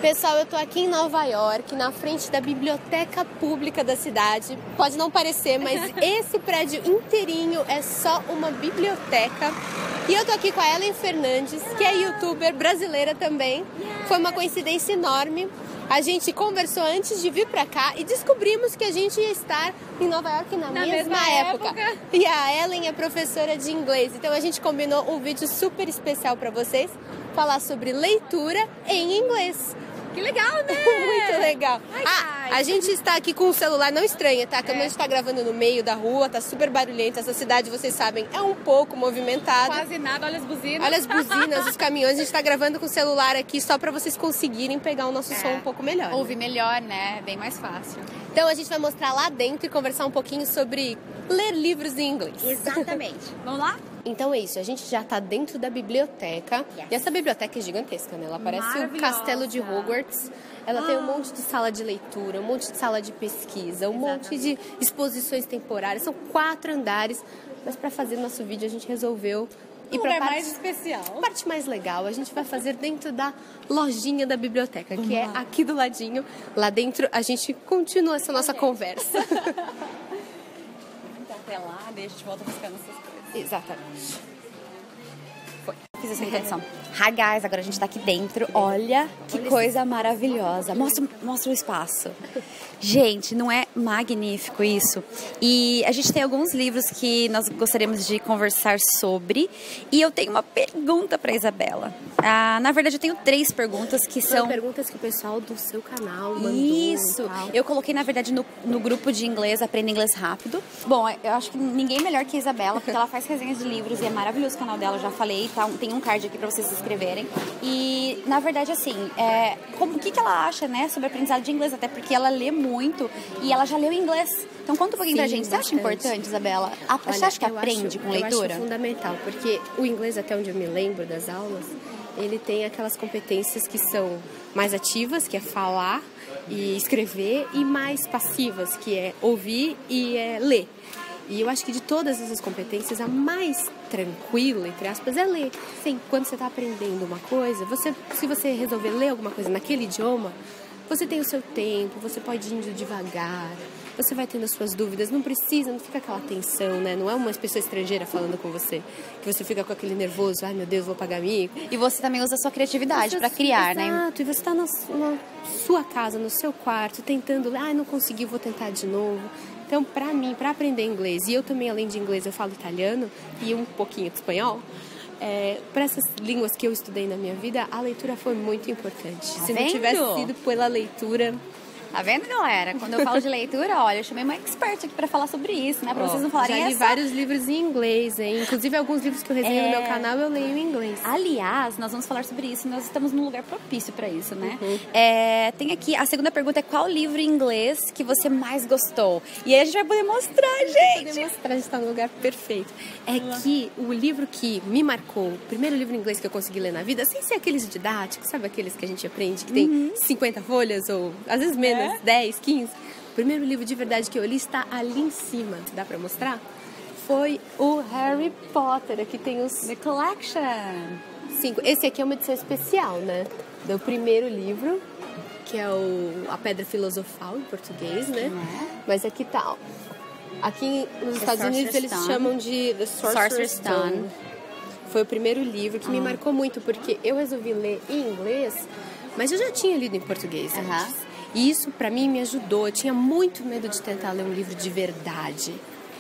Pessoal, eu tô aqui em Nova York, na frente da biblioteca pública da cidade. Pode não parecer, mas esse prédio inteirinho é só uma biblioteca. E eu tô aqui com a Ellen Fernandes, que é youtuber brasileira também. Foi uma coincidência enorme. A gente conversou antes de vir pra cá e descobrimos que a gente ia estar em Nova York na mesma época. E a Ellen é professora de inglês, então a gente combinou um vídeo super especial pra vocês, falar sobre leitura em inglês. Que legal, né? Muito legal. A gente está aqui com o celular, não estranha, tá? Como a gente tá gravando no meio da rua, tá super barulhenta. Essa cidade, vocês sabem, é um pouco movimentada. Quase nada, olha as buzinas. Olha as buzinas, os caminhões. A gente tá gravando com o celular aqui só pra vocês conseguirem pegar o nosso som um pouco melhor. Ouvir melhor, né? Bem mais fácil. Então a gente vai mostrar lá dentro e conversar um pouquinho sobre ler livros em inglês. Exatamente. Vamos lá? Então é isso, a gente já tá dentro da biblioteca. E essa biblioteca é gigantesca, né? Ela parece o castelo de Hogwarts. Ela tem um monte de sala de leitura, um monte de sala de pesquisa, um monte de exposições temporárias. São 4 andares. Mas para fazer nosso vídeo a gente resolveu ir para mais especial. A parte mais legal, a gente vai fazer dentro da lojinha da biblioteca, que é aqui do ladinho. Lá dentro a gente continua essa nossa conversa. Então até lá, daí a gente volta buscando essas coisas. Exatamente. Fiz essa introdução. Hi guys, agora a gente tá aqui dentro. Olha que coisa maravilhosa. Mostra o espaço. Gente, não é magnífico isso? E a gente tem alguns livros que nós gostaríamos de conversar sobre. E eu tenho uma pergunta pra Isabela. Na verdade, eu tenho 3 perguntas que são perguntas que o pessoal do seu canal mandou. Isso. Eu coloquei, na verdade, no grupo de inglês, Aprenda Inglês Rápido. Bom, eu acho que ninguém melhor que a Isabela, porque ela faz resenhas de livros e é maravilhoso o canal dela, eu já falei, tá? Tem um card aqui pra vocês se inscreverem. E, na verdade, assim, o que ela acha, né, sobre aprendizado de inglês? Até porque ela lê muito e ela já leu inglês. Então, conta um pouquinho pra gente. Você acha importante, Isabela? Você acha que aprende com leitura? Eu acho fundamental, porque o inglês, até onde eu me lembro das aulas, ele tem aquelas competências que são mais ativas, que é falar e escrever, e mais passivas, que é ouvir e ler. E eu acho que de todas essas competências, a mais tranquila, entre aspas, é ler. Sim, quando você está aprendendo uma coisa, se você resolver ler alguma coisa naquele idioma, você tem o seu tempo, você pode ir indo devagar, você vai tendo as suas dúvidas, não fica aquela tensão, né? Não é uma pessoa estrangeira falando com você, que você fica com aquele nervoso, ai meu Deus, vou pagar mico. E você também usa a sua criatividade para criar, né? Exato, e você está na sua casa, no seu quarto, tentando, não consegui, vou tentar de novo. Então, pra mim, pra aprender inglês, e eu também, além de inglês, eu falo italiano e um pouquinho de espanhol, para essas línguas que eu estudei na minha vida, a leitura foi muito importante. Tá Se vendo? não tivesse sido pela leitura... Tá vendo, galera? Quando eu falo de leitura, olha, eu chamei uma expert aqui pra falar sobre isso, né? Pra vocês não falarem Já li vários livros em inglês, hein? Inclusive, alguns livros que eu resenho no meu canal, eu leio em inglês. Aliás, nós vamos falar sobre isso. Nós estamos num lugar propício pra isso, né? Tem aqui, a segunda pergunta é qual livro em inglês que você mais gostou? E aí a gente vai poder mostrar, gente! A gente tá no lugar perfeito. Que o livro que me marcou, o primeiro livro em inglês que eu consegui ler na vida, sem ser aqueles didáticos, sabe aqueles que a gente aprende, que tem 50 folhas, ou às vezes menos, 10, 15. O primeiro livro de verdade que eu li está ali em cima, dá pra mostrar? Foi o Harry Potter, aqui tem os... The Collection! 5. Esse aqui é uma edição especial, né? Do primeiro livro, que é A Pedra Filosofal, em português, né? Mas aqui tá, ó. Aqui nos Estados Unidos eles chamam de The Sorcerer's Stone. Foi o primeiro livro que me marcou muito, porque eu resolvi ler em inglês, mas eu já tinha lido em português antes. E isso, pra mim, me ajudou. Eu tinha muito medo de tentar ler um livro de verdade,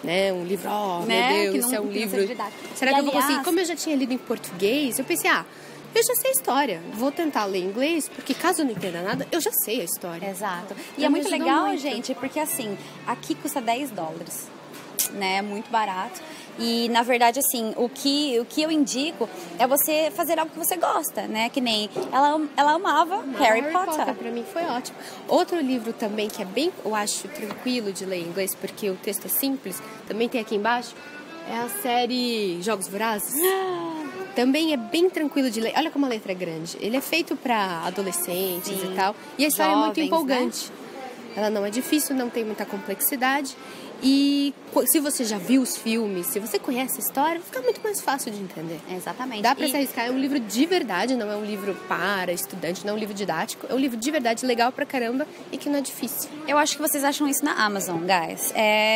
né? Um livro, né? Meu Deus, isso é um livro... Será que eu vou conseguir? Como eu já tinha lido em português, eu pensei, eu já sei a história. Vou tentar ler em inglês, porque caso eu não entenda nada, eu já sei a história. Exato. E é muito legal, gente, porque assim, aqui custa $10, né? É muito barato. E, na verdade, assim, o que eu indico é você fazer algo que você gosta, né? Que nem ela amava Harry Potter. Pra mim foi ótimo. Outro livro também que é bem, eu acho, tranquilo de ler em inglês, porque o texto é simples, também tem aqui embaixo, é a série Jogos Vorazes. Também é bem tranquilo de ler. Olha como a letra é grande. Ele é feito para adolescentes e tal. E a história é muito empolgante. Né? Ela não é difícil, não tem muita complexidade. E se você já viu os filmes, se você conhece a história, fica muito mais fácil de entender. Exatamente. Dá pra se arriscar, é um livro de verdade, não é um livro para estudante, não é um livro didático, é um livro de verdade legal pra caramba e que não é difícil. Eu acho que vocês acham isso na Amazon, guys.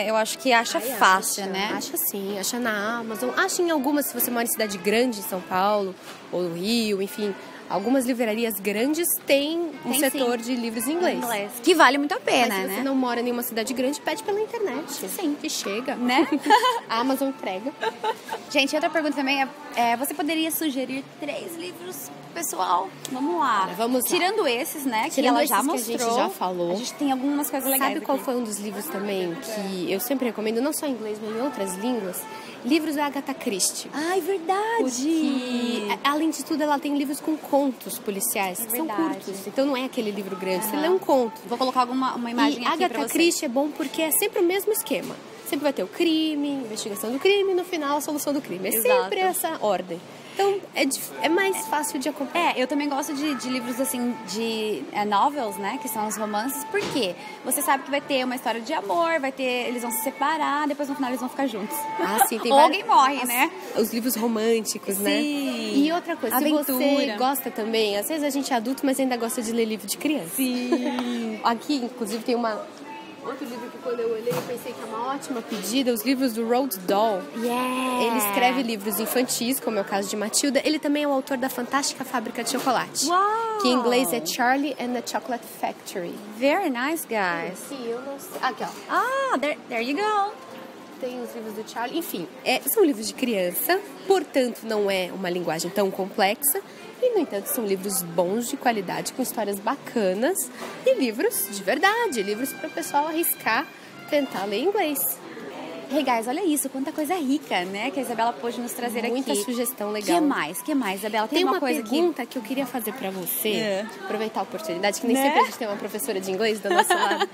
Eu acho que fácil, né? Acha sim, acha na Amazon, acha em algumas, se você mora em cidade grande, em São Paulo, ou no Rio, enfim... Algumas livrarias grandes têm um setor de livros em inglês. Que vale muito a pena, né? Mas se você não mora em nenhuma cidade grande, pede pela internet. Sim. Que chega. Né? A Amazon entrega. Gente, outra pergunta também você poderia sugerir 3 livros, pessoal? Vamos lá. Vamos lá. Tirando esses, né? Que ela já mostrou. Que a gente já falou. A gente tem algumas coisas legais. Sabe qual foi um dos livros também que eu sempre recomendo, não só em inglês, mas em outras línguas? Livros da Agatha Christie. Ai, verdade! Porque, além de tudo, ela tem livros com contos policiais, que são curtos. Então não é aquele livro grande, você lê um conto. Vou colocar uma imagem aqui pra Agatha Christie é bom porque é sempre o mesmo esquema. Sempre vai ter o crime, investigação do crime, e no final a solução do crime. É sempre essa ordem. Então, é mais fácil de acompanhar. Eu também gosto de livros, assim, de novels, né? Que são os romances. Por quê? Você sabe que vai ter uma história de amor, eles vão se separar, depois no final eles vão ficar juntos. Ah, sim. Tem Ou alguém morre, né? Os livros românticos, sim. né? E outra coisa, Aventura. Se você gosta também, às vezes a gente é adulto, mas ainda gosta de ler livro de criança. Sim. Aqui, inclusive, tem outro livro que quando eu olhei eu pensei que é uma ótima pedida, os livros do Roald Dahl. Ele escreve livros infantis, como é o caso de Matilda. Ele também é o autor da Fantástica Fábrica de Chocolate. Uau! Que em inglês é Charlie and the Chocolate Factory. Very nice, guys. Sim, eu não sei. Aqui, ó. Ah, there you go. Tem os livros do Charlie. Enfim, são livros de criança, portanto não é uma linguagem tão complexa. E, no entanto, são livros bons, de qualidade, com histórias bacanas. E livros de verdade, livros para o pessoal arriscar, tentar ler inglês. Hey, guys, olha isso, quanta coisa rica, né? Que a Isabela pôde nos trazer aqui. Muita sugestão legal. Que mais, Isabela? Tem uma coisa pergunta que eu queria fazer para você, aproveitar a oportunidade, que nem sempre a gente tem uma professora de inglês do nosso lado.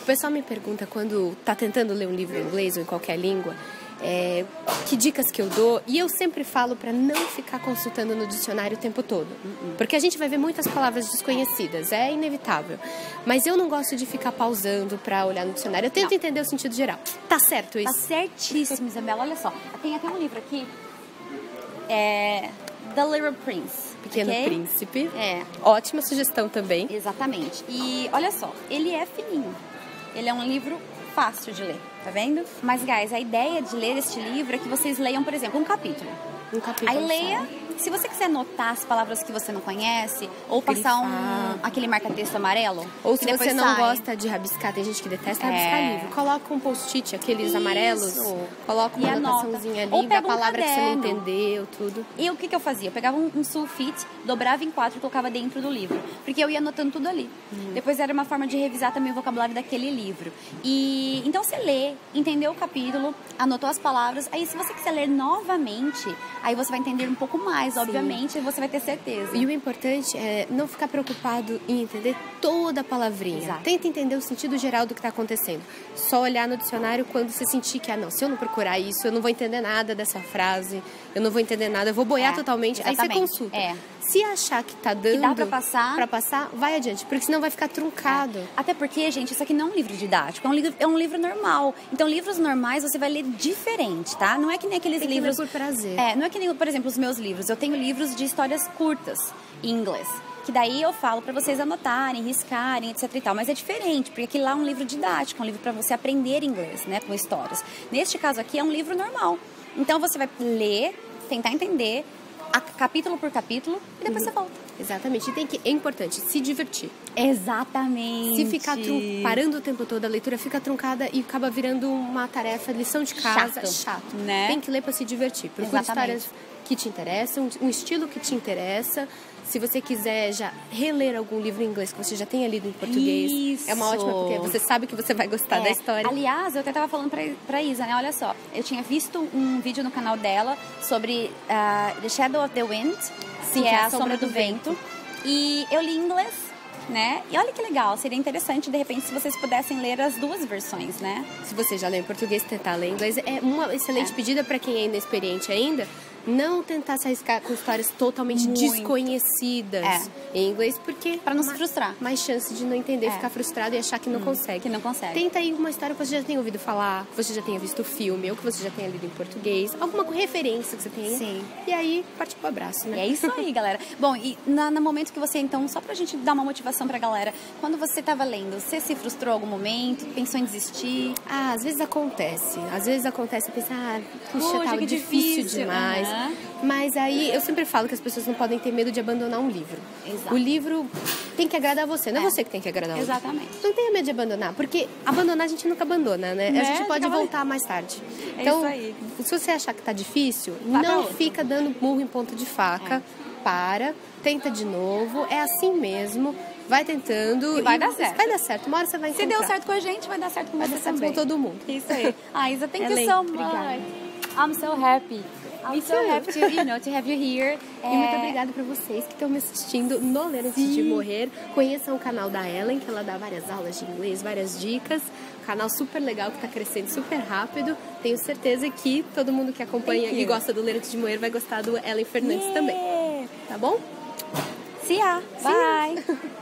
O pessoal me pergunta, quando tá tentando ler um livro em inglês ou em qualquer língua, que dicas que eu dou, e eu sempre falo para não ficar consultando no dicionário o tempo todo, porque a gente vai ver muitas palavras desconhecidas, é inevitável, mas eu não gosto de ficar pausando para olhar no dicionário, eu tento entender o sentido geral. Tá certo isso? Tá certíssimo, Isabela, olha só, tem até um livro aqui, The Little Prince. Pequeno Príncipe. Ótima sugestão também. Exatamente. E olha só, ele é fininho, ele é um livro fácil de ler, tá vendo? Mas, guys, a ideia de ler este livro é que vocês leiam, por exemplo, um capítulo. Aí leia, se você quiser anotar as palavras que você não conhece, ou passar aquele marca-texto amarelo. Ou se você não gosta de rabiscar, tem gente que detesta rabiscar livro, coloca um post-it, aqueles amarelos, coloca uma anotaçãozinha ali, da palavra que você não entendeu, tudo. E o que eu fazia? Eu pegava um sulfite, dobrava em 4 e colocava dentro do livro, porque eu ia anotando tudo ali. Depois era uma forma de revisar também o vocabulário daquele livro. E então você lê, entendeu o capítulo, anotou as palavras, aí se você quiser ler novamente, aí você vai entender um pouco mais, obviamente, e você vai ter certeza. E o importante é não ficar preocupado em entender toda a palavrinha. Exato. Tenta entender o sentido geral do que está acontecendo. Só olhar no dicionário quando você sentir que, se eu não procurar isso, eu não vou entender nada dessa frase, eu não vou entender nada, eu vou boiar totalmente. Exatamente. Aí você consulta. Se achar que tá dando... Que dá pra passar, vai adiante, porque senão vai ficar truncado. Até porque, gente, isso aqui não é um livro didático, é um livro normal. Então, livros normais você vai ler diferente, tá? Não é que nem aqueles livros... Tem que ler por prazer. Não é que nem, por exemplo, os meus livros. Eu tenho livros de histórias curtas em inglês. Que daí eu falo pra vocês anotarem, riscarem, etc e tal. Mas é diferente, porque aquilo lá é um livro didático, é um livro pra você aprender inglês, né? Com histórias. Neste caso aqui é um livro normal. Então, você vai ler, tentar entender... capítulo por capítulo, e depois você volta. Exatamente. E é importante se divertir. Exatamente. Se ficar parando o tempo todo, a leitura fica truncada e acaba virando uma tarefa, lição de casa, chato. Né? Tem que ler para se divertir. Procure histórias que te interessam, um estilo que te interessa. Se você quiser já reler algum livro em inglês que você já tenha lido em português, é uma ótima, porque você sabe que você vai gostar da história. Aliás, eu até estava falando pra Isa, né? Olha só, eu tinha visto um vídeo no canal dela sobre The Shadow of the Wind, que é A Sombra do Vento. E eu li em inglês, né? E olha que legal, seria interessante, de repente, se vocês pudessem ler as duas versões, né? Se você já lê em português, tentar ler em inglês, é uma excelente pedida para quem é inexperiente ainda. Não tentar se arriscar com histórias totalmente desconhecidas em inglês, porque... Pra não se frustrar. Mais chance de não entender, ficar frustrado e achar que não consegue. Que não consegue. Tenta aí uma história que você já tenha ouvido falar, que você já tenha visto o filme, ou que você já tenha lido em português. Alguma referência que você tenha. Sim. E aí, parte pro abraço, né? É isso aí, galera. Bom, e no momento que você, então, só pra gente dar uma motivação pra galera, quando você tava lendo, você se frustrou em algum momento? Pensou em desistir? Às vezes acontece. Às vezes acontece e pensa, puxa, tá que difícil demais. Mas aí, eu sempre falo que as pessoas não podem ter medo de abandonar um livro. Exato. O livro tem que agradar você, não é você que tem que agradar o livro. Exatamente. Não tenha medo de abandonar, porque abandonar a gente nunca abandona, né? A gente pode voltar mais tarde. Então, isso aí. se você achar que tá difícil, não fica dando murro em ponta de faca. Tenta de novo, é assim mesmo. Vai tentando e vai dar certo. Vai dar certo. Uma hora você vai encontrar. Se deu certo com a gente, vai dar certo com você também. Vai dar certo com todo mundo. Isso aí. Isa, thank you Ellen, so much. obrigada. I'm so happy. I'm so happy to have you here. E muito obrigada para vocês que estão me assistindo no Ler Antes de Morrer. Conheçam o canal da Ellen, que ela dá várias aulas de inglês, várias dicas. Canal super legal que está crescendo super rápido. Tenho certeza que todo mundo que acompanha e gosta do Ler Antes de Morrer vai gostar do Ellen Fernandes também. Tá bom? See ya. Bye.